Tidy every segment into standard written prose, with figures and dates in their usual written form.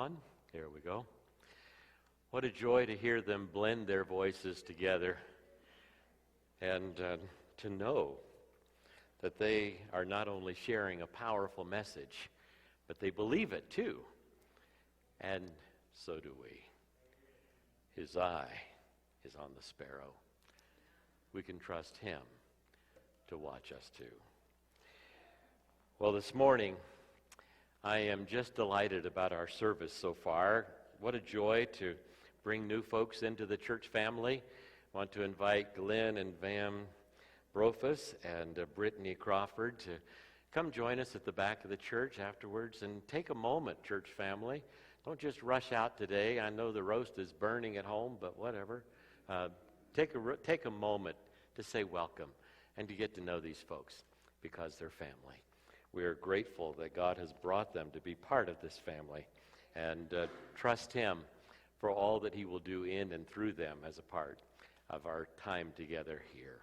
on? There we go. What a joy to hear them blend their voices together and to know that they are not only sharing a powerful message, but they believe it too. And so do we. His eye is on the sparrow. We can trust him to watch us too. Well, this morning, I am just delighted about our service so far. What a joy to bring new folks into the church family. I want to invite Glenn and Vam Brofus and Brittany Crawford to come join us at the back of the church afterwards and take a moment, church family. Don't just rush out today. I know the roast is burning at home, but whatever. Take a moment to say welcome and to get to know these folks because they're family. We are grateful that God has brought them to be part of this family and trust him for all that he will do in and through them as a part of our time together here.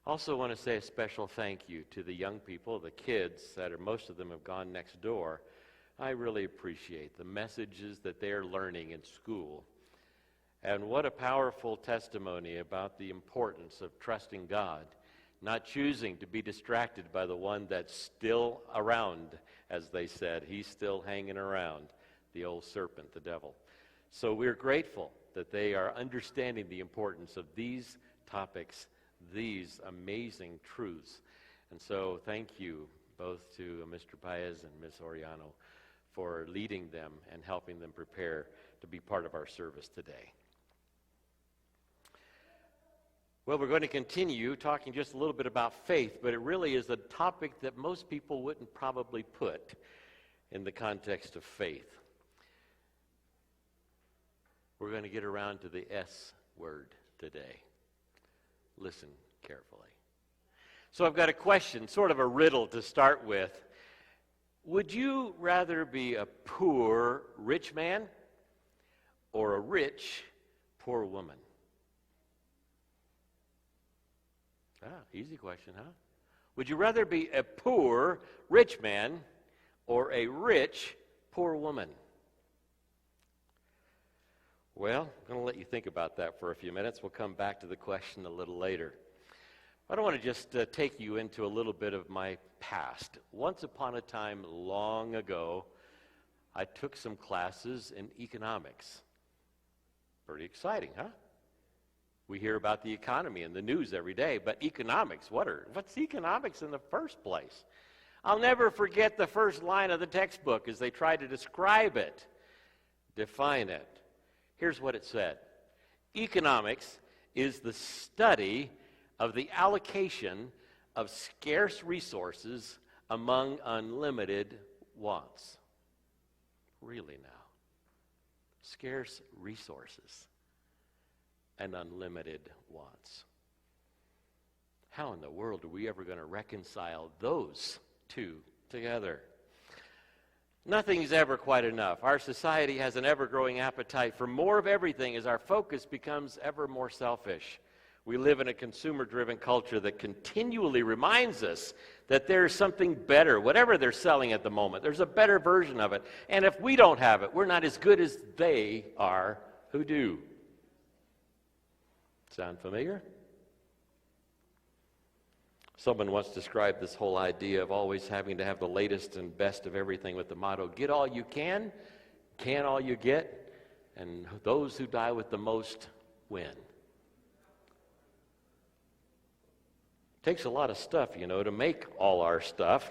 Also want to say a special thank you to the young people, the kids most of them have gone next door. I really appreciate the messages that they are learning in school. And what a powerful testimony about the importance of trusting God, not choosing to be distracted by the one that's still around, as they said. He's still hanging around, the old serpent, the devil. So we're grateful that they are understanding the importance of these topics, these amazing truths. And so thank you both to Mr. Paez and Ms. Oriano for leading them and helping them prepare to be part of our service today. Well, we're going to continue talking just a little bit about faith, but it really is a topic that most people wouldn't probably put in the context of faith. We're going to get around to the S word today. Listen carefully. So I've got a question, sort of a riddle to start with. Would you rather be a poor rich man or a rich poor woman? Easy question, huh? Would you rather be a poor rich man or a rich poor woman? Well, I'm going to let you think about that for a few minutes. We'll come back to the question a little later. I don't want to just take you into a little bit of my past. Once upon a time, long ago, I took some classes in economics. Pretty exciting, huh? We hear about the economy in the news every day, but economics, what's economics in the first place? I'll never forget the first line of the textbook as they tried to describe it, define it. Here's what it said. Economics is the study of the allocation of scarce resources among unlimited wants. Really now. Scarce resources and unlimited wants. How in the world are we ever going to reconcile those two together? Nothing's ever quite enough. Our society has an ever-growing appetite for more of everything as our focus becomes ever more selfish. We live in a consumer-driven culture that continually reminds us that there's something better, whatever they're selling at the moment. There's a better version of it. And if we don't have it, we're not as good as they are who do. Sound familiar? Someone once described this whole idea of always having to have the latest and best of everything with the motto, get all you can all you get, and those who die with the most win. Takes a lot of stuff, to make all our stuff,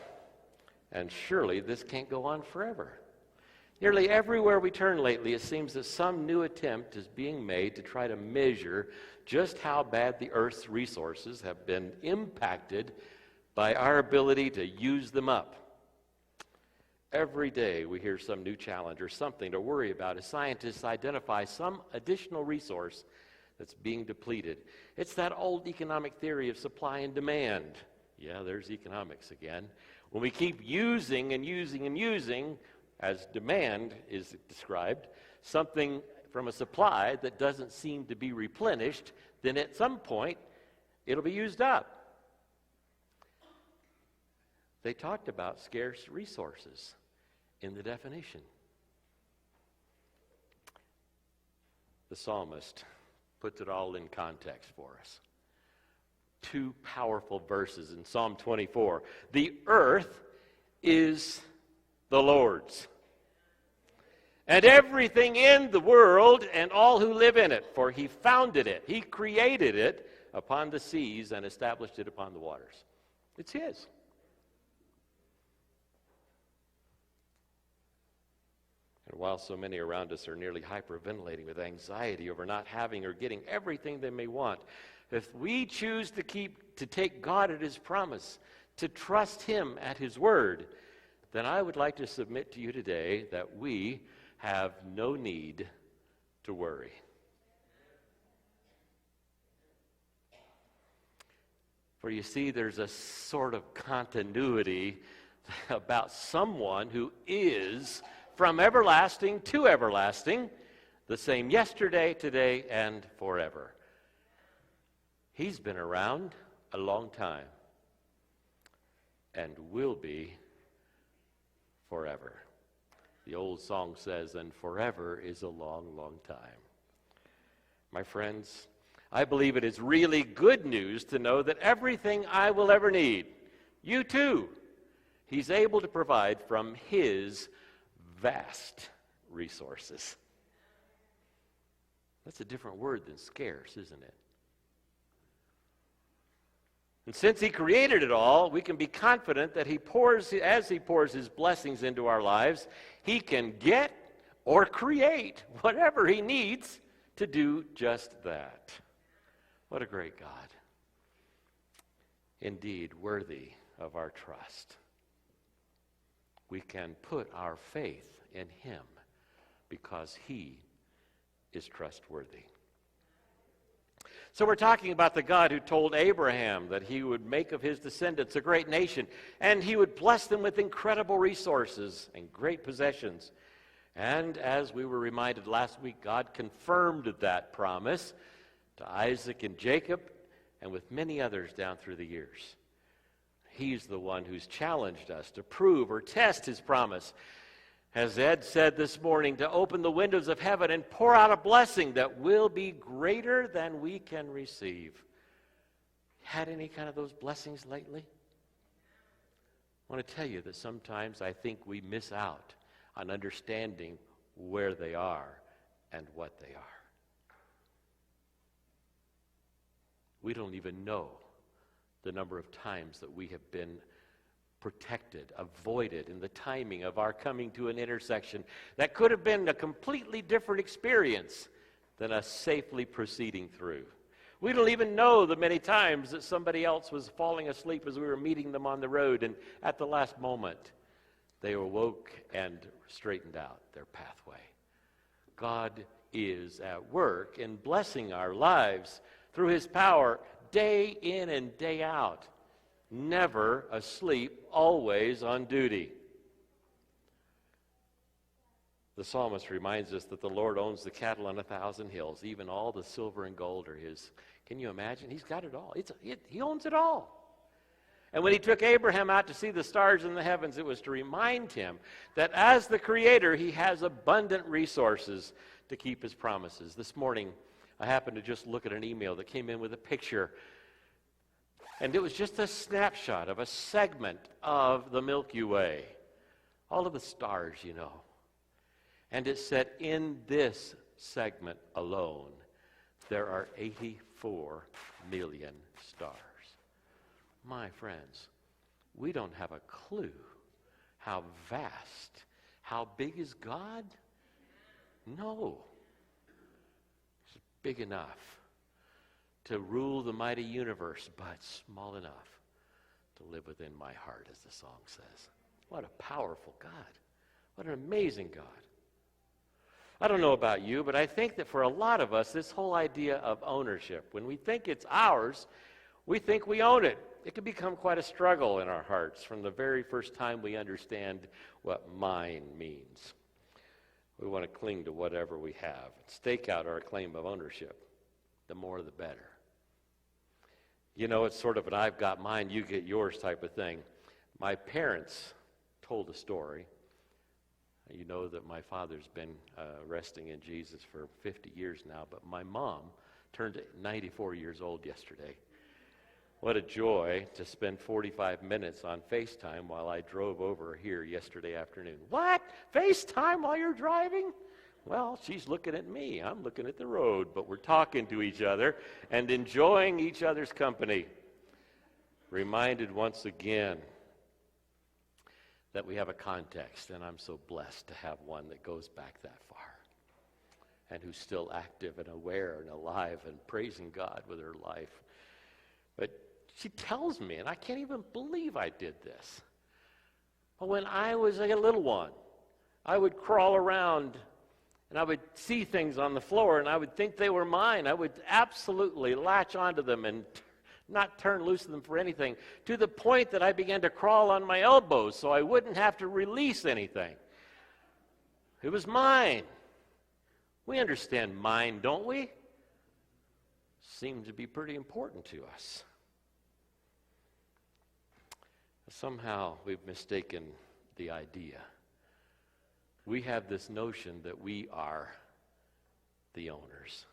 and surely this can't go on forever. Nearly everywhere we turn lately, it seems that some new attempt is being made to try to measure just how bad the Earth's resources have been impacted by our ability to use them up. Every day we hear some new challenge or something to worry about as scientists identify some additional resource that's being depleted. It's that old economic theory of supply and demand. Yeah, there's economics again. When we keep using and using and using, as demand is described, something from a supply that doesn't seem to be replenished, then at some point it'll be used up. They talked about scarce resources in the definition. The psalmist puts it all in context for us. Two powerful verses in Psalm 24. The earth is the Lord's, and everything in the world and all who live in it, for he founded it. He created it upon the seas and established it upon the waters. It's his. And while so many around us are nearly hyperventilating with anxiety over not having or getting everything they may want, if we choose to take God at his promise, to trust him at his word, then I would like to submit to you today that we have no need to worry. For you see, there's a sort of continuity about someone who is from everlasting to everlasting, the same yesterday, today, and forever. He's been around a long time and will be forever. The old song says, and forever is a long, long time. My friends, I believe it is really good news to know that everything I will ever need, you too, he's able to provide from his vast resources. That's a different word than scarce, isn't it? And since he created it all, we can be confident that as he pours his blessings into our lives, he can get or create whatever he needs to do just that. What a great God. Indeed, worthy of our trust. We can put our faith in him because he is trustworthy. So we're talking about the God who told Abraham that he would make of his descendants a great nation, and he would bless them with incredible resources and great possessions. And as we were reminded last week, God confirmed that promise to Isaac and Jacob and with many others down through the years. He's the one who's challenged us to prove or test his promise. As Ed said this morning, to open the windows of heaven and pour out a blessing that will be greater than we can receive. Had any kind of those blessings lately? I want to tell you that sometimes I think we miss out on understanding where they are and what they are. We don't even know the number of times that we have been protected, avoided in the timing of our coming to an intersection that could have been a completely different experience than us safely proceeding through. We don't even know the many times that somebody else was falling asleep as we were meeting them on the road, and at the last moment, they awoke and straightened out their pathway. God is at work in blessing our lives through his power day in and day out. Never asleep, always on duty. The psalmist reminds us that the Lord owns the cattle on 1,000 hills. Even all the silver and gold are his. Can you imagine? He's got it all. He owns it all. And when he took Abraham out to see the stars in the heavens, it was to remind him that as the Creator, he has abundant resources to keep his promises. This morning, I happened to just look at an email that came in with a picture. And it was just a snapshot of a segment of the Milky Way. All of the stars, you know. And it said, in this segment alone, there are 84 million stars. My friends, we don't have a clue how vast, how big is God? No. He's big enough to rule the mighty universe, but small enough to live within my heart, as the song says. What a powerful God. What an amazing God. I don't know about you, but I think that for a lot of us, this whole idea of ownership, when we think it's ours, we think we own it. It can become quite a struggle in our hearts from the very first time we understand what mine means. We want to cling to whatever we have, stake out our claim of ownership. The more the better. You know, it's sort of an I've got mine, you get yours type of thing. My parents told a story. You know that my father's been resting in Jesus for 50 years now, but my mom turned 94 years old yesterday. What a joy to spend 45 minutes on FaceTime while I drove over here yesterday afternoon. What? FaceTime while you're driving? Well, she's looking at me. I'm looking at the road, but we're talking to each other and enjoying each other's company. Reminded once again that we have a context, and I'm so blessed to have one that goes back that far and who's still active and aware and alive and praising God with her life. But she tells me, and I can't even believe I did this, but when I was a little one, I would crawl around and I would see things on the floor and I would think they were mine. I would absolutely latch onto them and not turn loose of them for anything, to the point that I began to crawl on my elbows so I wouldn't have to release anything. It was mine. We understand mine, don't we? Seems to be pretty important to us. Somehow we've mistaken the idea. We have this notion that we are the owners.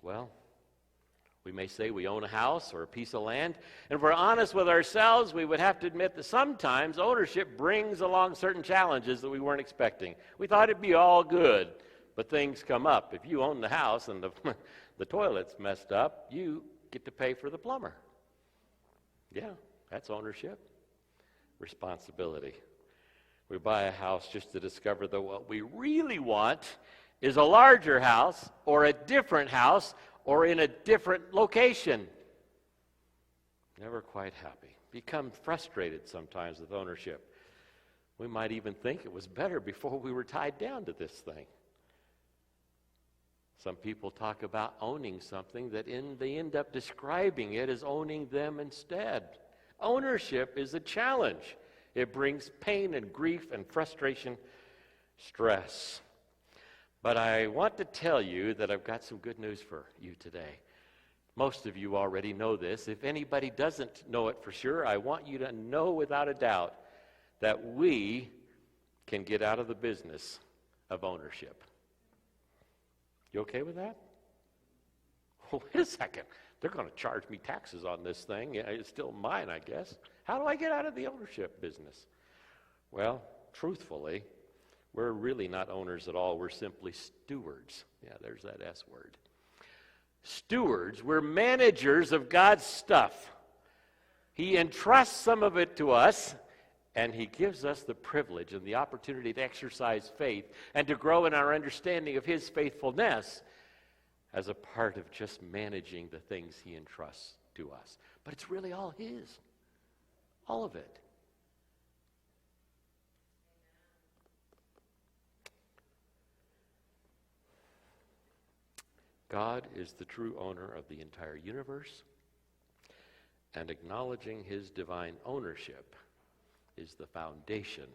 Well, we may say we own a house or a piece of land, and if we're honest with ourselves, we would have to admit that sometimes ownership brings along certain challenges that we weren't expecting. We thought it'd be all good, but things come up. If you own the house and the toilet's messed up, you get to pay for the plumber. Yeah, that's ownership. Responsibility. We buy a house just to discover that what we really want is a larger house or a different house or in a different location. Never quite happy. Become frustrated sometimes with ownership. We might even think it was better before we were tied down to this thing. Some people talk about owning something that they end up describing it as owning them instead. Ownership is a challenge. It brings pain and grief and frustration, stress. But I want to tell you that I've got some good news for you today. Most of you already know this. If anybody doesn't know it for sure, I want you to know without a doubt that we can get out of the business of ownership. You okay with that? Oh, wait a second. They're going to charge me taxes on this thing. It's still mine, I guess. How do I get out of the ownership business? Well, truthfully, we're really not owners at all. We're simply stewards. Yeah, there's that S word. Stewards. We're managers of God's stuff. He entrusts some of it to us, and He gives us the privilege and the opportunity to exercise faith and to grow in our understanding of His faithfulness as a part of just managing the things He entrusts to us. But it's really all His. All of it. God is the true owner of the entire universe, and acknowledging His divine ownership is the foundation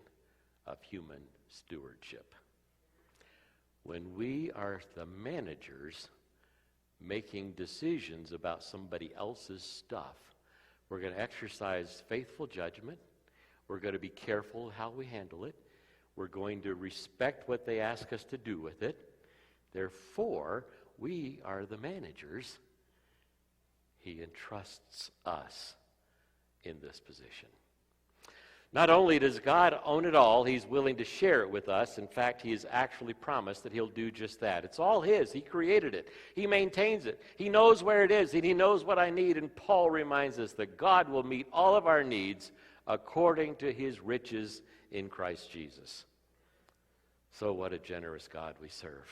of human stewardship. When we are the managers making decisions about somebody else's stuff, we're going to exercise faithful judgment. We're going to be careful how we handle it. We're going to respect what they ask us to do with it. Therefore, we are the managers. He entrusts us in this position. Not only does God own it all, He's willing to share it with us. In fact, He has actually promised that He'll do just that. It's all His. He created it. He maintains it. He knows where it is, and He knows what I need. And Paul reminds us that God will meet all of our needs according to His riches in Christ Jesus. So what a generous God we serve.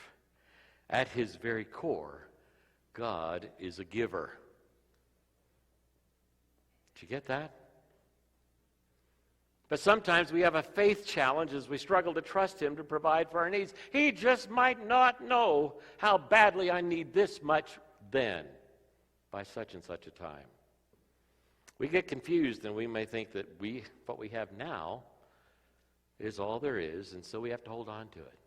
At His very core, God is a giver. Did you get that? But sometimes we have a faith challenge as we struggle to trust Him to provide for our needs. He just might not know how badly I need this much then, by such and such a time. We get confused and we may think that what we have now is all there is, and so we have to hold on to it.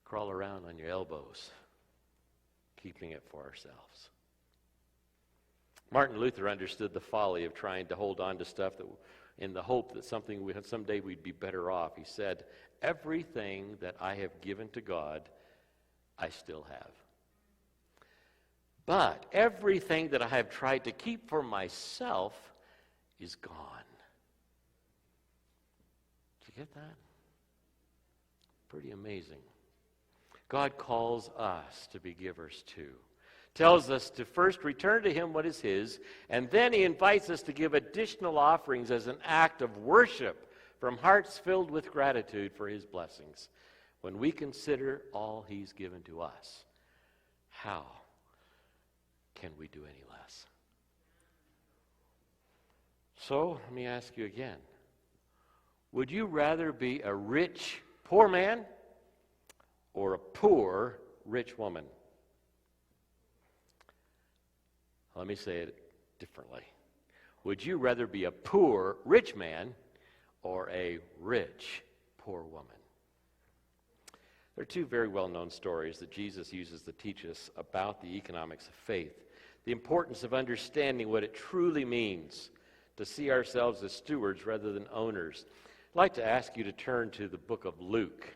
Crawl around on your elbows, keeping it for ourselves. Martin Luther understood the folly of trying to hold on to stuff that in the hope that someday we'd be better off. He said, everything that I have given to God, I still have. But everything that I have tried to keep for myself is gone. Did you get that? Pretty amazing. God calls us to be givers too. Tells us to first return to him what is his, and then he invites us to give additional offerings as an act of worship from hearts filled with gratitude for his blessings. When we consider all he's given to us, how can we do any less? So, let me ask you again. Would you rather be a rich, poor man or a poor, rich woman? Let me say it differently. Would you rather be a poor, rich man or a rich, poor woman? There are two very well-known stories that Jesus uses to teach us about the economics of faith, the importance of understanding what it truly means to see ourselves as stewards rather than owners. I'd like to ask you to turn to the book of Luke,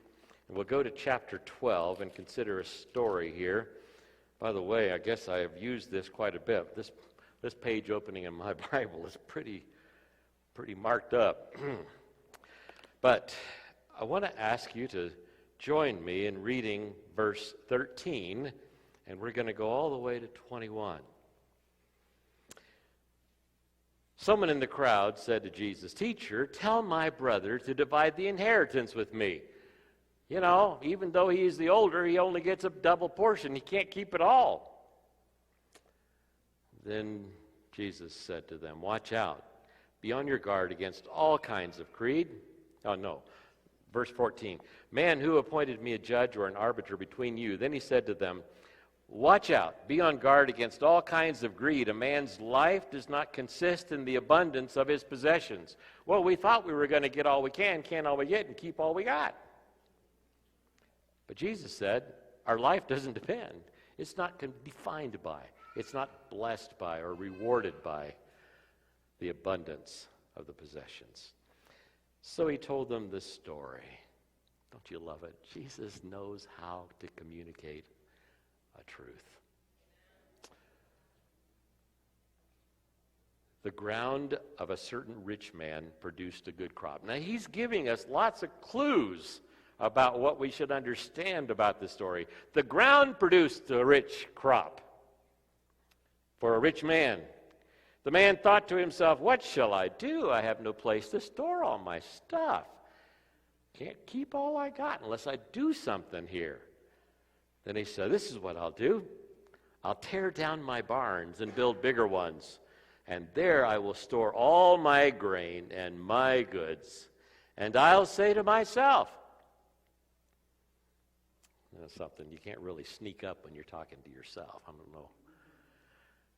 and we'll go to chapter 12 and consider a story here. By the way, I guess I have used this quite a bit. This page opening in my Bible is pretty marked up. But I want to ask you to join me in reading verse 13, and we're going to go all the way to 21. Someone in the crowd said to Jesus, "Teacher, tell my brother to divide the inheritance with me. You know, even though he's the older, he only gets a double portion. He can't keep it all." Then Jesus said to them, "Watch out. Be on your guard against all kinds of greed." Verse 14. "Man, who appointed me a judge or an arbiter between you?" Then he said to them, "Watch out. Be on guard against all kinds of greed. A man's life does not consist in the abundance of his possessions." Well, we thought we were going to get all we can all we get, and keep all we got. But Jesus said, our life doesn't depend. It's not defined by, it's not blessed by or rewarded by the abundance of the possessions. So he told them this story. Don't you love it? Jesus knows how to communicate a truth. The ground of a certain rich man produced a good crop. Now he's giving us lots of clues about what we should understand about this story. The ground produced a rich crop for a rich man. The man thought to himself, "What shall I do? I have no place to store all my stuff. Can't keep all I got unless I do something here." Then he said, "This is what I'll do. I'll tear down my barns and build bigger ones, and there I will store all my grain and my goods. And I'll say to myself," that's something you can't really sneak up when you're talking to yourself. I don't know.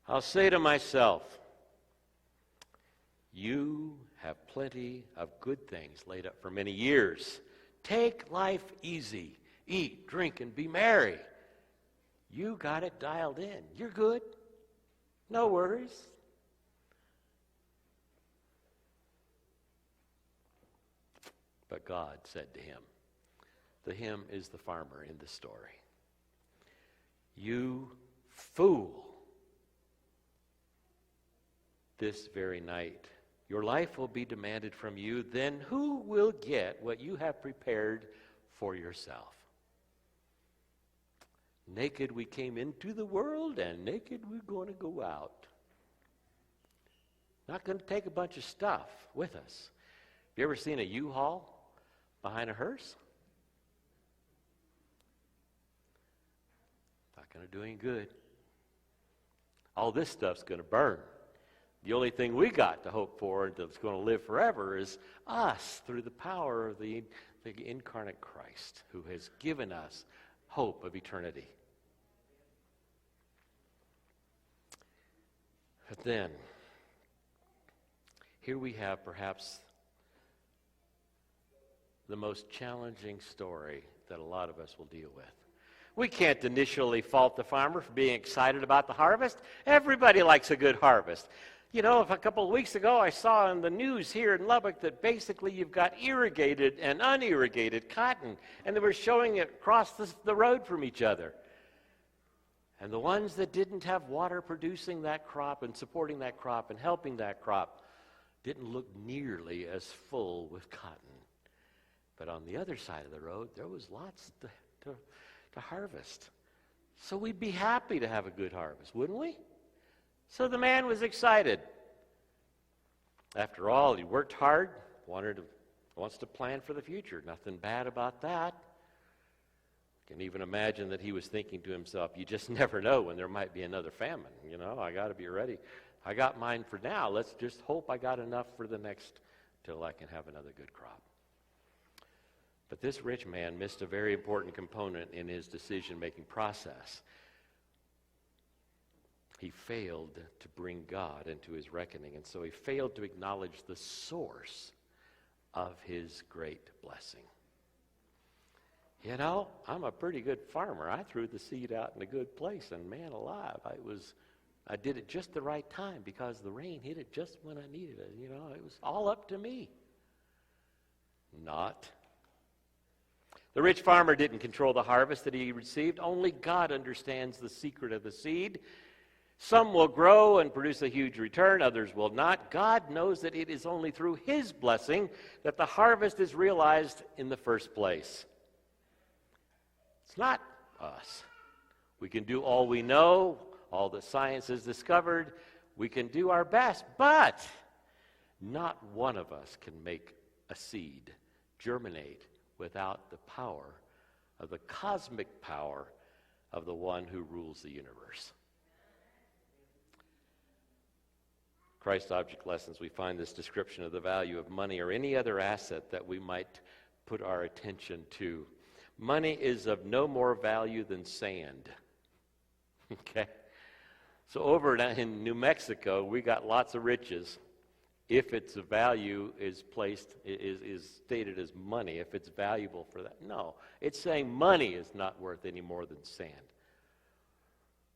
"I'll say to myself, you have plenty of good things laid up for many years. Take life easy. Eat, drink, and be merry. You got it dialed in. You're good. No worries." But God said to him, the him is the farmer in the story, "You fool. This very night your life will be demanded from you. Then who will get what you have prepared for yourself? Naked we came into the world, and naked we're going to go out." Not going to take a bunch of stuff with us. Have you ever seen a U-Haul behind a hearse? Not going to do any good. All this stuff's going to burn. The only thing we got to hope for and that's going to live forever is us through the power of the incarnate Christ, who has given us hope of eternity. But then, here we have perhaps the most challenging story that a lot of us will deal with. We can't initially fault the farmer for being excited about the harvest. Everybody likes a good harvest. You know, if a couple of weeks ago I saw on the news here in Lubbock that basically you've got irrigated and unirrigated cotton, and they were showing it across the road from each other. And the ones that didn't have water producing that crop and supporting that crop and helping that crop didn't look nearly as full with cotton. But on the other side of the road, there was lots to harvest. So we'd be happy to have a good harvest, wouldn't we? So the man was excited. After all, he worked hard, wants to plan for the future. Nothing bad about that. Can even imagine that he was thinking to himself, you just never know when there might be another famine. You know, I got to be ready. I got mine for now. Let's just hope I got enough for the next till I can have another good crop. But this rich man missed a very important component in his decision-making process. He failed to bring God into his reckoning, and so he failed to acknowledge the source of his great blessing. You know, I'm a pretty good farmer. I threw the seed out in a good place, and man alive, I did it just the right time because the rain hit it just when I needed it. You know, it was all up to me. Not. The rich farmer didn't control the harvest that he received. Only God understands the secret of the seed. Some will grow and produce a huge return, others will not. God knows that it is only through his blessing that the harvest is realized in the first place. It's not us. We can do all we know, all that science has discovered. We can do our best, but not one of us can make a seed germinate without the power of the cosmic power of the one who rules the universe. Christ Object Lessons, we find this description of the value of money or any other asset that we might put our attention to. Money is of no more value than sand. Okay? So over in New Mexico, we got lots of riches. If its value is stated as money, if it's valuable for that. No, it's saying money is not worth any more than sand.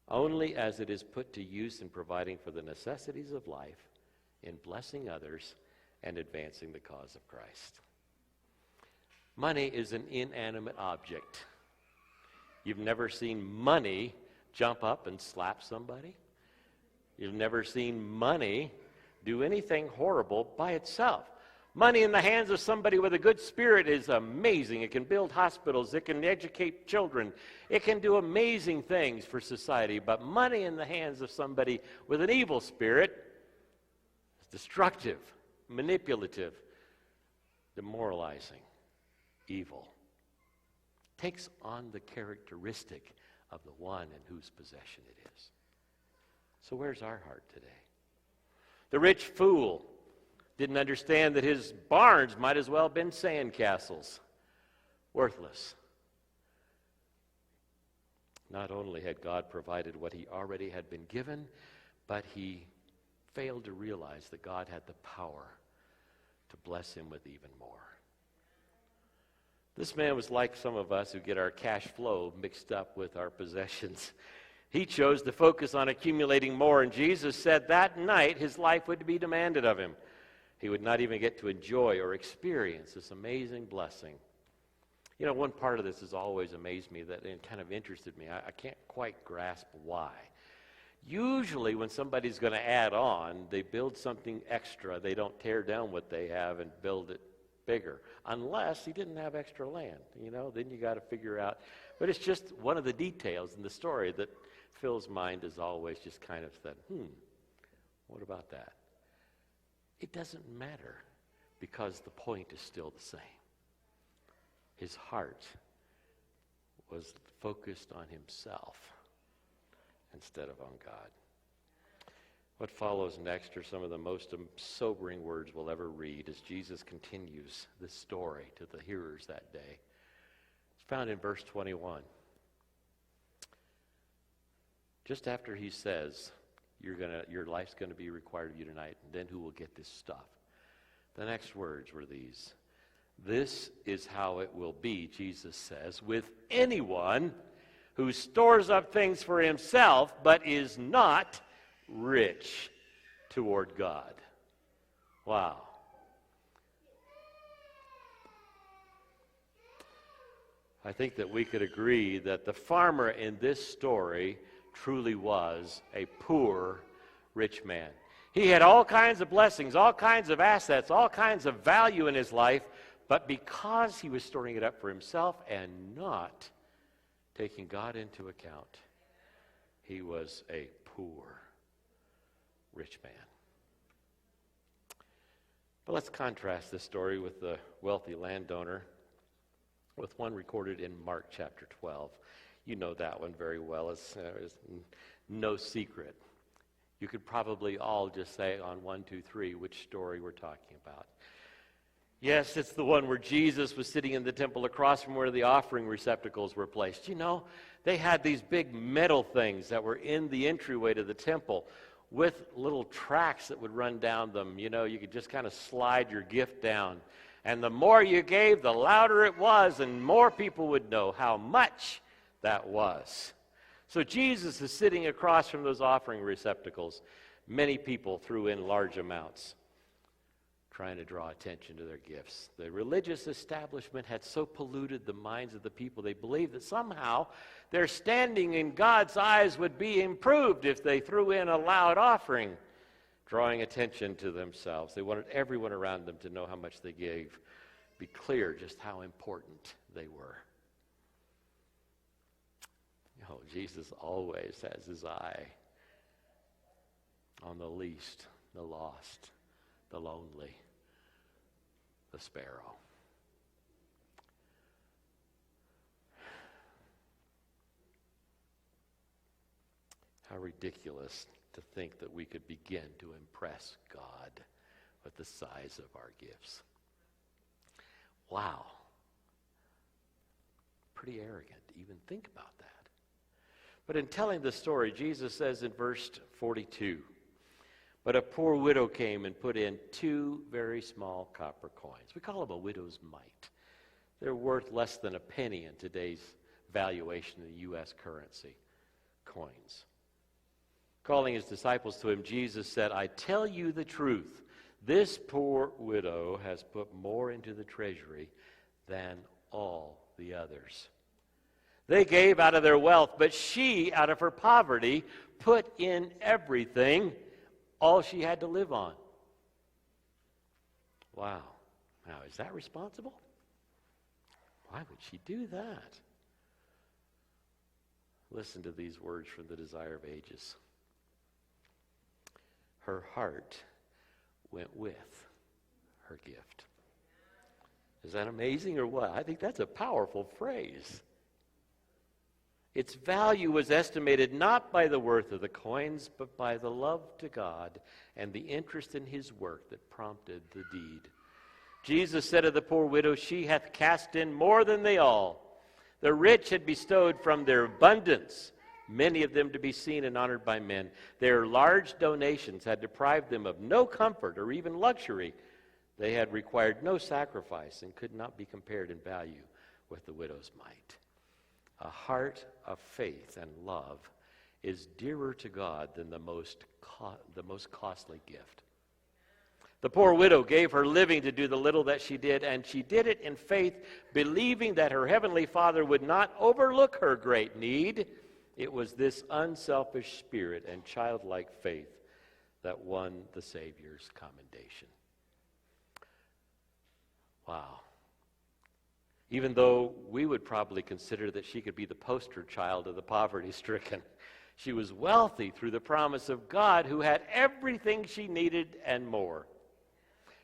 Only as it is put to use in providing for the necessities of life, in blessing others, and advancing the cause of Christ. Money is an inanimate object. You've never seen money jump up and slap somebody. You've never seen money do anything horrible by itself. Money in the hands of somebody with a good spirit is amazing. It can build hospitals. It can educate children. It can do amazing things for society. But money in the hands of somebody with an evil spirit is destructive, manipulative, demoralizing, evil. Takes on the characteristic of the one in whose possession it is. So where's our heart today? The rich fool didn't understand that his barns might as well have been sandcastles. Worthless. Not only had God provided what he already had been given, but he failed to realize that God had the power to bless him with even more. This man was like some of us who get our cash flow mixed up with our possessions. He chose to focus on accumulating more, and Jesus said that night his life would be demanded of him. He would not even get to enjoy or experience this amazing blessing. You know, one part of this has always amazed me, that it kind of interested me. I can't quite grasp why. Usually when somebody's going to add on, they build something extra. They don't tear down what they have and build it bigger. Unless he didn't have extra land, you know, then you got to figure out. But it's just one of the details in the story that Phil's mind is always just kind of said, what about that? It doesn't matter, because the point is still the same. His heart was focused on himself instead of on God. What follows next are some of the most sobering words we'll ever read as Jesus continues this story to the hearers that day. It's found in verse 21. Just after he says, your life's going to be required of you tonight, and then who will get this stuff? The next words were these. This is how it will be, Jesus says, with anyone who stores up things for himself but is not rich toward God. Wow. I think that we could agree that the farmer in this story truly was a poor rich man. He had all kinds of blessings, all kinds of assets, all kinds of value in his life, but because he was storing it up for himself and not taking God into account, he was a poor rich man. But let's contrast this story with the wealthy landowner with one recorded in Mark chapter 12. You know that one very well. It's no secret. You could probably all just say on 1, 2, 3 which story we're talking about. Yes, it's the one where Jesus was sitting in the temple across from where the offering receptacles were placed. You know, they had these big metal things that were in the entryway to the temple with little tracks that would run down them. You know, you could just kind of slide your gift down. And the more you gave, the louder it was, and more people would know how much that was. So Jesus is sitting across from those offering receptacles. Many people threw in large amounts, trying to draw attention to their gifts. The religious establishment had so polluted the minds of the people, they believed that somehow their standing in God's eyes would be improved if they threw in a loud offering, drawing attention to themselves. They wanted everyone around them to know how much they gave, be clear just how important they were. Oh, Jesus always has his eye on the least, the lost, the lonely, the sparrow. How ridiculous to think that we could begin to impress God with the size of our gifts. Wow. Pretty arrogant to even think about that. But in telling the story, Jesus says in verse 42, "But a poor widow came and put in 2 very small copper coins." We call them a widow's mite. They're worth less than a penny in today's valuation of the U.S. currency, coins. Calling his disciples to him, Jesus said, "I tell you the truth, this poor widow has put more into the treasury than all the others. They gave out of their wealth, but she, out of her poverty, put in everything, all she had to live on." Wow. Now, is that responsible? Why would she do that? Listen to these words from the Desire of Ages. Her heart went with her gift. Is that amazing or what? I think that's a powerful phrase. Its value was estimated not by the worth of the coins, but by the love to God and the interest in his work that prompted the deed. Jesus said of the poor widow, "She hath cast in more than they all. The rich had bestowed from their abundance, many of them to be seen and honored by men. Their large donations had deprived them of no comfort or even luxury. They had required no sacrifice and could not be compared in value with the widow's mite." A heart of faith and love is dearer to God than the most costly gift. The poor widow gave her living to do the little that she did, and she did it in faith, believing that her heavenly Father would not overlook her great need. It was this unselfish spirit and childlike faith that won the Savior's commendation. Wow. Even though we would probably consider that she could be the poster child of the poverty-stricken, she was wealthy through the promise of God, who had everything she needed and more.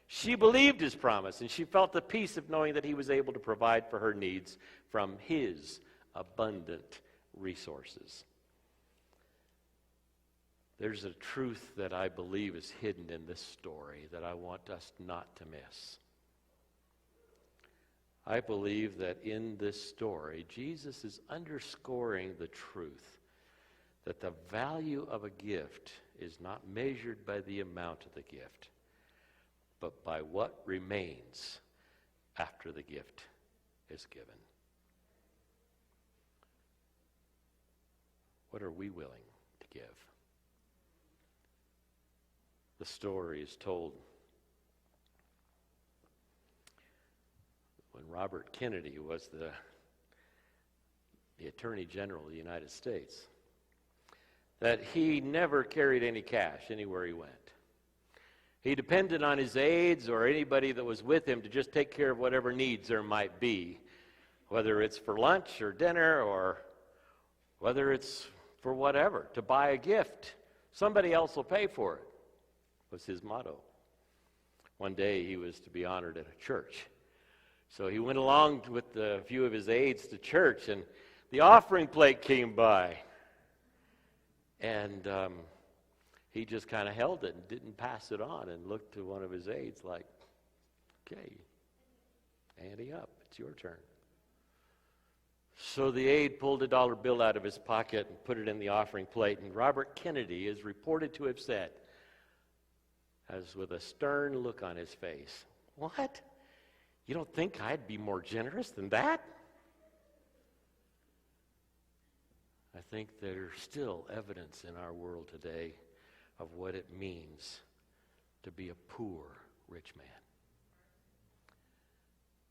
She believed his promise, and she felt the peace of knowing that he was able to provide for her needs from his abundant resources. There's a truth that I believe is hidden in this story that I want us not to miss. I believe that in this story, Jesus is underscoring the truth that the value of a gift is not measured by the amount of the gift, but by what remains after the gift is given. What are we willing to give? the story is told. When Robert Kennedy was the Attorney General of the United States, that he never carried any cash anywhere he went. He depended on his aides or anybody that was with him to just take care of whatever needs there might be, whether it's for lunch or dinner or whether it's for whatever, to buy a gift. Somebody else will pay for it, was his motto. One day he was to be honored at a church. So he went along with a few of his aides to church, and the offering plate came by. And he just kind of held it and didn't pass it on and looked to one of his aides like, okay, ante up, it's your turn. So the aide pulled a dollar bill out of his pocket and put it in the offering plate, and Robert Kennedy is reported to have said, as with a stern look on his face, "What? You don't think I'd be more generous than that?" I think there's still evidence in our world today of what it means to be a poor rich man.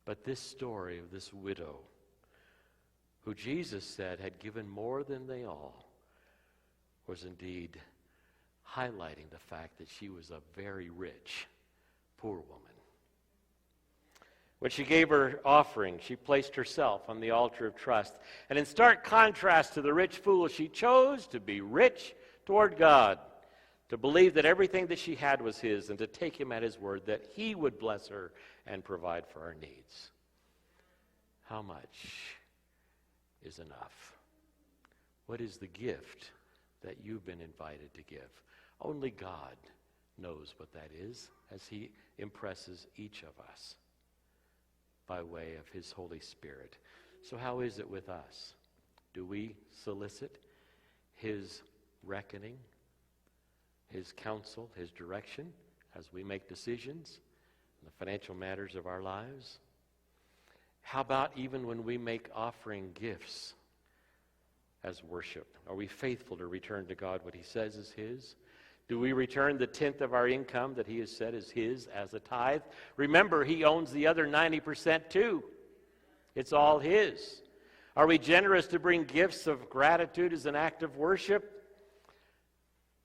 But this story of this widow, who Jesus said had given more than they all, was indeed highlighting the fact that she was a very rich, poor woman. When she gave her offering, she placed herself on the altar of trust. And in stark contrast to the rich fool, she chose to be rich toward God, to believe that everything that she had was his, and to take him at his word that he would bless her and provide for her needs. How much is enough? What is the gift that you've been invited to give? Only God knows what that is, as he impresses each of us by way of his Holy Spirit. So how is it with us? Do we solicit his reckoning, his counsel, his direction as we make decisions in the financial matters of our lives? How about even when we make offering gifts as worship? Are we faithful to return to God what he says is his? Do we return the 10th of our income that he has said is his as a tithe? Remember, he owns the other 90% too. It's all his. Are we generous to bring gifts of gratitude as an act of worship?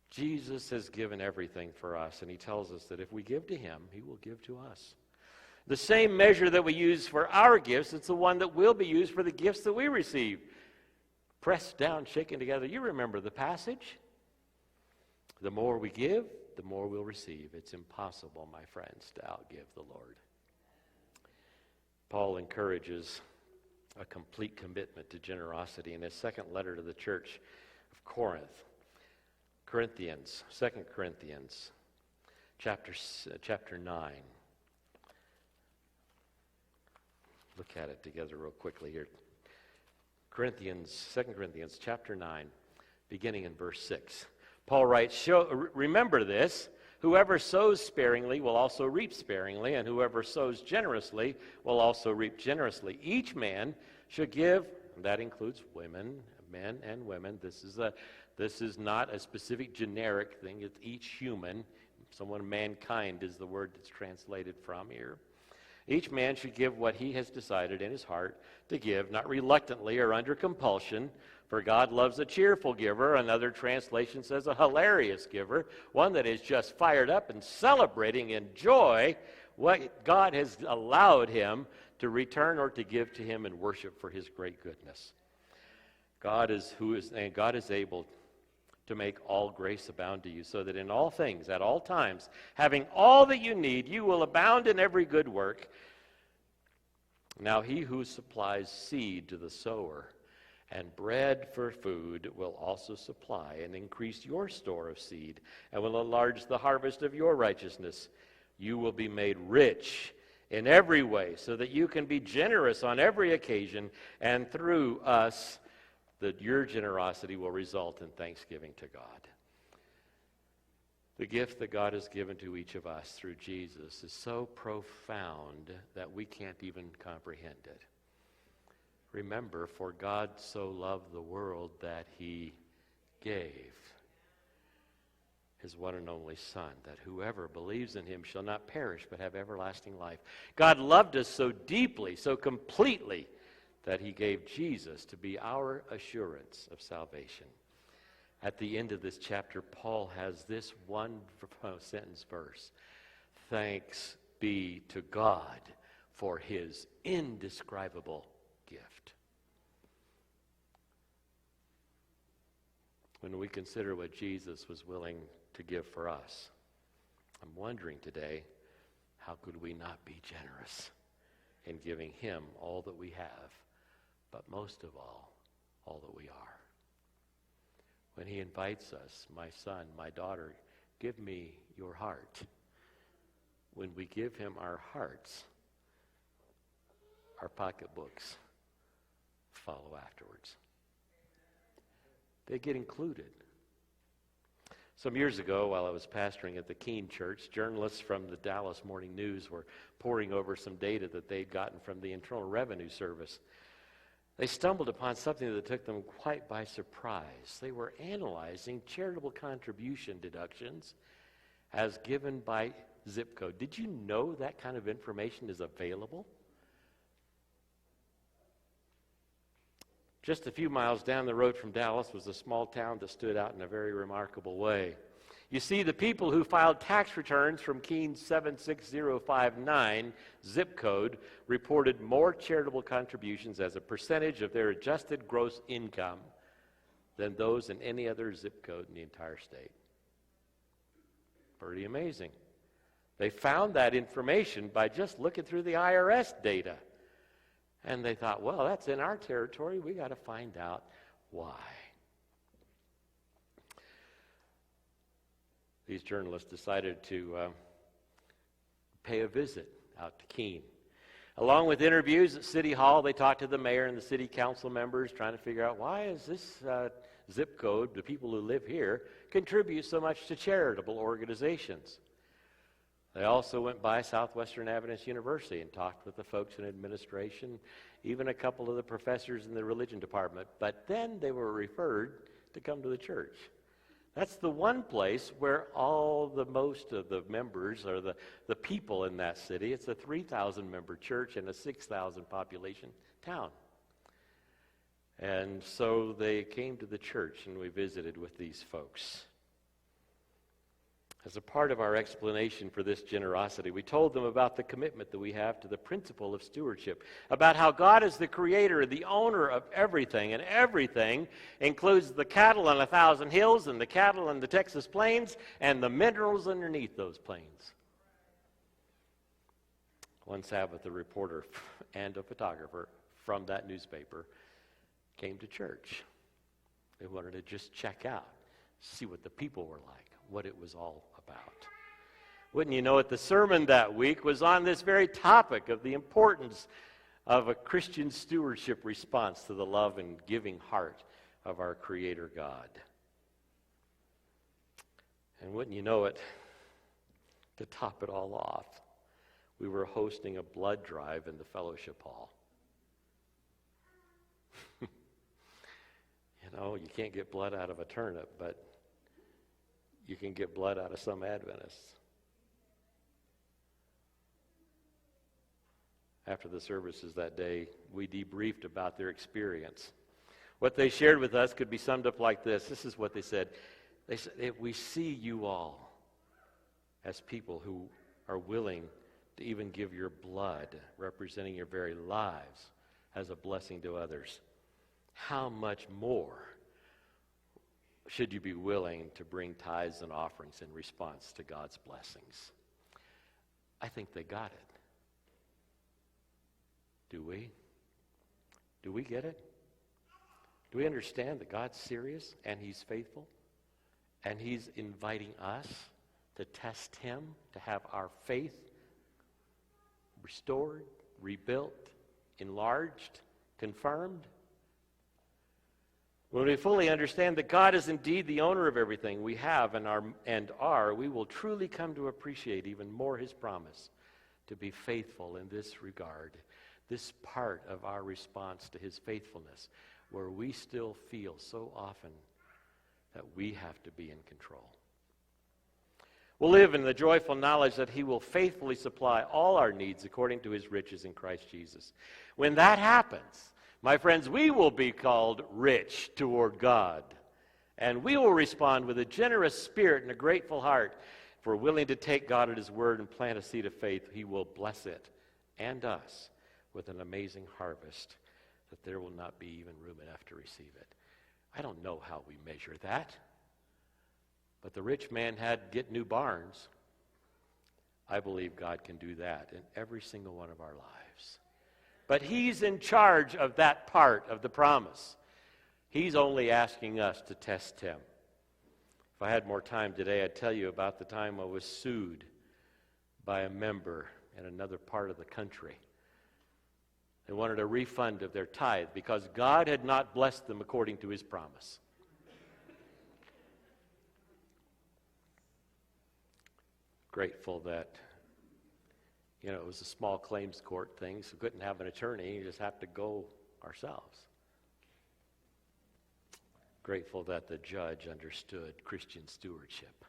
Jesus has given everything for us, and he tells us that if we give to him, he will give to us. The same measure that we use for our gifts, it's the one that will be used for the gifts that we receive. Pressed down, shaken together. You remember the passage? The more we give, the more we'll receive. It's impossible, my friends, to outgive the Lord. Paul encourages a complete commitment to generosity in his second letter to the church of Corinth. 2 Corinthians, chapter 9. Look at it together real quickly here. 2 Corinthians, chapter 9, beginning in verse 6. Paul writes, remember this, whoever sows sparingly will also reap sparingly, and whoever sows generously will also reap generously. Each man should give, and that includes women, men and women. This is not a specific generic thing. It's each human. Mankind is the word that's translated from here. Each man should give what he has decided in his heart to give, not reluctantly or under compulsion, for God loves a cheerful giver. Another translation says a hilarious giver, one that is just fired up and celebrating in joy what God has allowed him to return or to give to him in worship for his great goodness. God is able to make all grace abound to you, so that in all things, at all times, having all that you need, you will abound in every good work. Now he who supplies seed to the sower and bread for food will also supply and increase your store of seed, and will enlarge the harvest of your righteousness. You will be made rich in every way, so that you can be generous on every occasion, and through us, that your generosity will result in thanksgiving to God. The gift that God has given to each of us through Jesus is so profound that we can't even comprehend it. Remember, for God so loved the world that he gave his one and only Son, that whoever believes in him shall not perish but have everlasting life. God loved us so deeply, so completely, that he gave Jesus to be our assurance of salvation. At the end of this chapter, Paul has this one sentence verse: thanks be to God for his indescribable gift. When we consider what Jesus was willing to give for us, I'm wondering today, how could we not be generous in giving him all that we have, but most of all that we are? When he invites us, my son, my daughter, give me your heart. When we give him our hearts, our pocketbooks follow afterwards. They get included. Some years ago, while I was pastoring at the Keene Church, journalists from the Dallas Morning News were poring over some data that they'd gotten from the Internal Revenue Service. They stumbled upon something that took them quite by surprise. They were analyzing charitable contribution deductions as given by zip code. Did you know that kind of information is available? Just a few miles down the road from Dallas was a small town that stood out in a very remarkable way. You see, the people who filed tax returns from Keene's 76059 zip code reported more charitable contributions as a percentage of their adjusted gross income than those in any other zip code in the entire state. Pretty amazing. They found that information by just looking through the IRS data. And they thought, well, that's in our territory. We got to find out why. These journalists decided to pay a visit out to Keene. Along with interviews at City Hall, they talked to the mayor and the city council members, trying to figure out why is this zip code, the people who live here, contribute so much to charitable organizations. They also went by Southwestern Adventist University and talked with the folks in administration, even a couple of the professors in the religion department. But then they were referred to come to the church. That's the one place where most of the members are the people in that city. It's a 3,000-member church in a 6,000 population town. And so they came to the church and we visited with these folks. As a part of our explanation for this generosity, we told them about the commitment that we have to the principle of stewardship, about how God is the creator and the owner of everything, and everything includes the cattle on 1,000 hills and the cattle on the Texas plains and the minerals underneath those plains. One Sabbath, a reporter and a photographer from that newspaper came to church. They wanted to just check out, see what the people were like, what it was all about. Wouldn't you know it, the sermon that week was on this very topic of the importance of a Christian stewardship response to the love and giving heart of our Creator God. And wouldn't you know it, to top it all off, we were hosting a blood drive in the fellowship hall. You know, you can't get blood out of a turnip, but you can get blood out of some Adventists. After the services that day, we debriefed about their experience. What they shared with us could be summed up like this. This is what they said. They said, we see you all as people who are willing to even give your blood, representing your very lives, as a blessing to others. How much more should you be willing to bring tithes and offerings in response to God's blessings? I think they got it. Do we? Do we get it? Do we understand that God's serious and He's faithful? And He's inviting us to test Him, to have our faith restored, rebuilt, enlarged, confirmed? When we fully understand that God is indeed the owner of everything we have and are, we will truly come to appreciate even more His promise to be faithful in this regard, this part of our response to His faithfulness, where we still feel so often that we have to be in control. We'll live in the joyful knowledge that he will faithfully supply all our needs according to his riches in Christ Jesus. When that happens, my friends, we will be called rich toward God. And we will respond with a generous spirit and a grateful heart. If we're willing to take God at his word and plant a seed of faith, he will bless it and us with an amazing harvest that there will not be even room enough to receive it. I don't know how we measure that. But the rich man had to get new barns. I believe God can do that in every single one of our lives. But he's in charge of that part of the promise. He's only asking us to test him. If I had more time today, I'd tell you about the time I was sued by a member in another part of the country. They wanted a refund of their tithe because God had not blessed them according to his promise. Grateful that, it was a small claims court thing, so we couldn't have an attorney. You just have to go ourselves. Grateful that the judge understood Christian stewardship.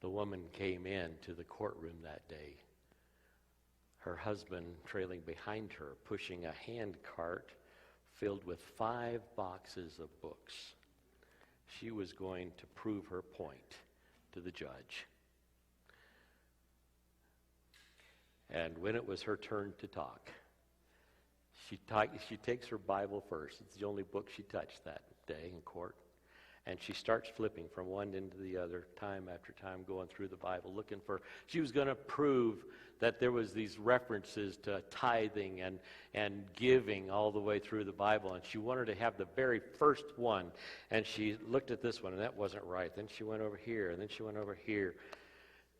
The woman came in to the courtroom that day, her husband trailing behind her, pushing a hand cart filled with 5 boxes of books. She was going to prove her point to the judge. And when it was her turn to talk, she takes her Bible first. It's the only book she touched that day in court. And she starts flipping from one end to the other, time after time, going through the Bible, looking for, she was going to prove that there was these references to tithing and giving all the way through the Bible. And she wanted to have the very first one. And she looked at this one, and that wasn't right. Then she went over here, and then she went over here.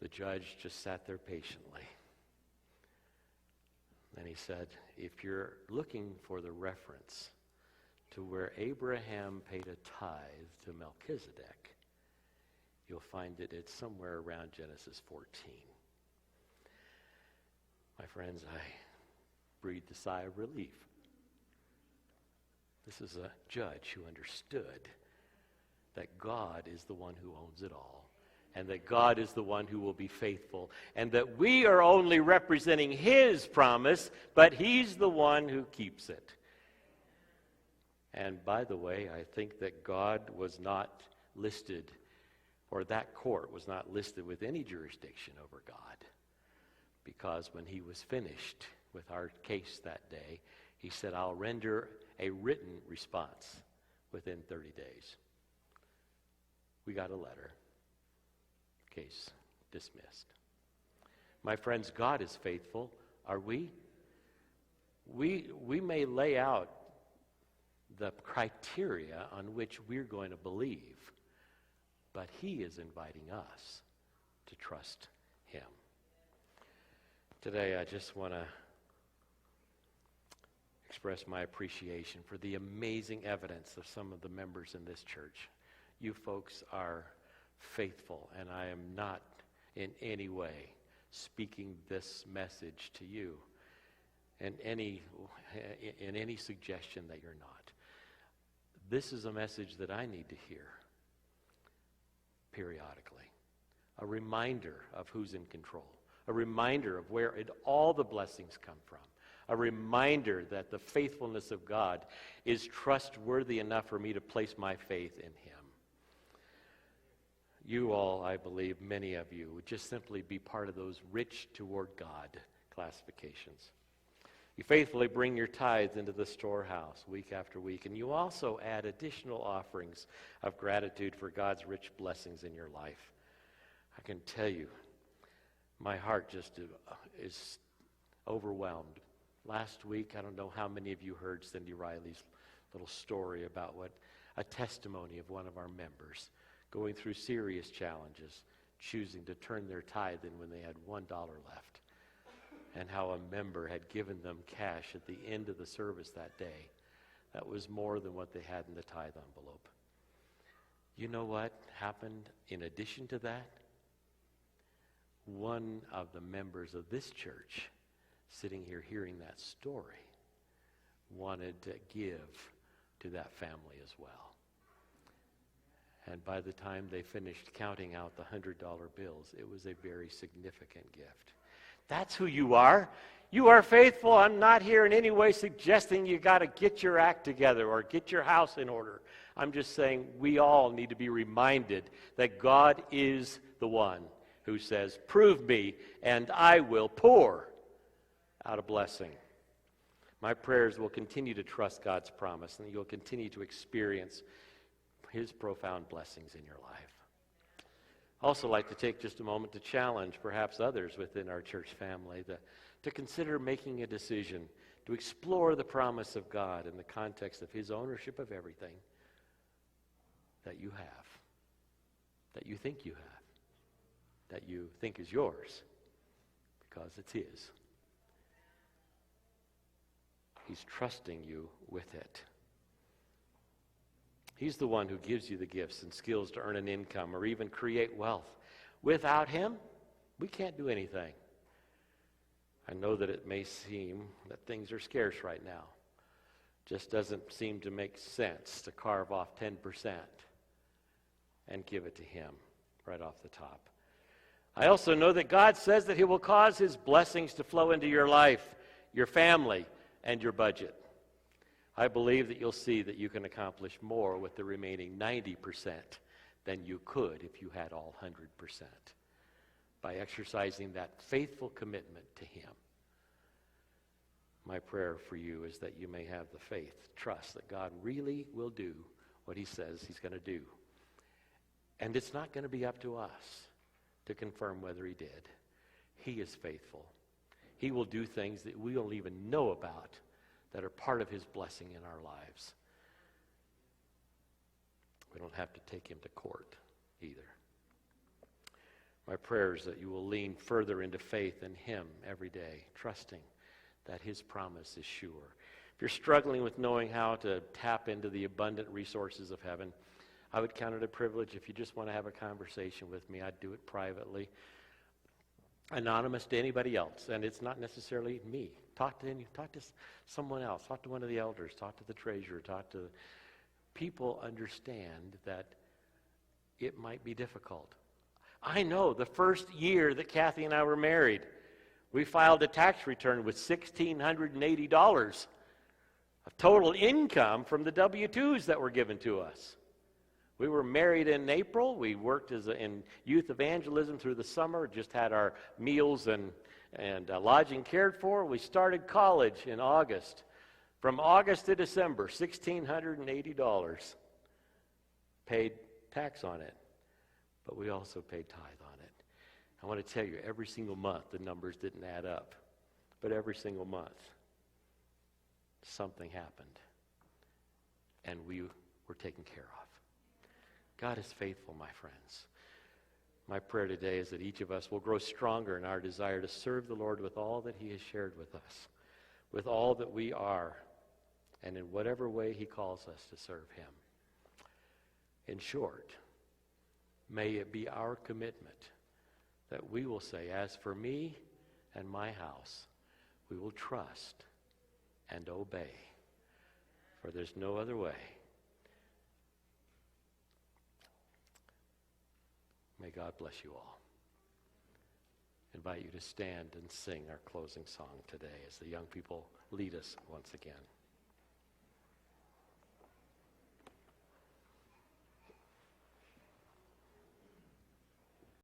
The judge just sat there patiently. And he said, if you're looking for the reference to where Abraham paid a tithe to Melchizedek, you'll find it's somewhere around Genesis 14. My friends, I breathed a sigh of relief. This is a judge who understood that God is the one who owns it all, and that God is the one who will be faithful, and that we are only representing his promise, but he's the one who keeps it. And by the way, I think that God was not listed, or that court was not listed with any jurisdiction over God, because when he was finished with our case that day, he said, I'll render a written response within 30 days. We got a letter. Case dismissed. My friends, God is faithful. Are we? We may lay out the criteria on which we're going to believe, but he is inviting us to trust him. Today, I just want to express my appreciation for the amazing evidence of some of the members in this church. You folks are faithful, and I am not in any way speaking this message to you in any suggestion that you're not. This is a message that I need to hear periodically. A reminder of who's in control. A reminder of where all the blessings come from. A reminder that the faithfulness of God is trustworthy enough for me to place my faith in him. You all, I believe, many of you, would just simply be part of those rich toward God classifications. You faithfully bring your tithes into the storehouse week after week, and you also add additional offerings of gratitude for God's rich blessings in your life. I can tell you, my heart just is overwhelmed. Last week, I don't know how many of you heard Cindy Riley's little story about a testimony of one of our members going through serious challenges, choosing to turn their tithe in when they had $1 left, and how a member had given them cash at the end of the service that day. That was more than what they had in the tithe envelope. You know what happened in addition to that? One of the members of this church, sitting here hearing that story, wanted to give to that family as well. And by the time they finished counting out the $100 bills, it was a very significant gift. That's who you are. You are faithful. I'm not here in any way suggesting you got to get your act together or get your house in order. I'm just saying we all need to be reminded that God is the one who says, "Prove me, and I will pour out a blessing." My prayers will continue to trust God's promise, and you'll continue to experience His profound blessings in your life. I also like to take just a moment to challenge perhaps others within our church family to consider making a decision to explore the promise of God in the context of His ownership of everything that you have, that you think you have, that you think is yours, because it's His. He's trusting you with it. He's the one who gives you the gifts and skills to earn an income or even create wealth. Without Him, we can't do anything. I know that it may seem that things are scarce right now. Just doesn't seem to make sense to carve off 10% and give it to Him right off the top. I also know that God says that He will cause His blessings to flow into your life, your family, and your budget. I believe that you'll see that you can accomplish more with the remaining 90% than you could if you had all 100% by exercising that faithful commitment to Him. My prayer for you is that you may have the faith, trust that God really will do what He says He's going to do. And it's not going to be up to us to confirm whether He did. He is faithful. He will do things that we don't even know about that are part of His blessing in our lives. We don't have to take Him to court either. My prayer is that you will lean further into faith in Him every day, trusting that His promise is sure. If you're struggling with knowing how to tap into the abundant resources of heaven, I would count it a privilege if you just want to have a conversation with me. I'd do it privately, anonymous to anybody else, and it's not necessarily me. Talk to someone else. Talk to one of the elders. Talk to the treasurer. Talk to people. Understand that it might be difficult. I know the first year that Kathy and I were married, we filed a tax return with $1,680 of total income from the W-2s that were given to us. We were married in April. We worked in youth evangelism through the summer, just had our meals and lodging cared for. We started college in August. From August to December, $1,680. Paid tax on it, but we also paid tithe on it. I want to tell you, every single month, the numbers didn't add up, but every single month, something happened, and we were taken care of. God is faithful, my friends. My prayer today is that each of us will grow stronger in our desire to serve the Lord with all that He has shared with us, with all that we are, and in whatever way He calls us to serve Him. In short, may it be our commitment that we will say, as for me and my house, we will trust and obey, for there's no other way. May God bless you all. I invite you to stand and sing our closing song today as the young people lead us once again.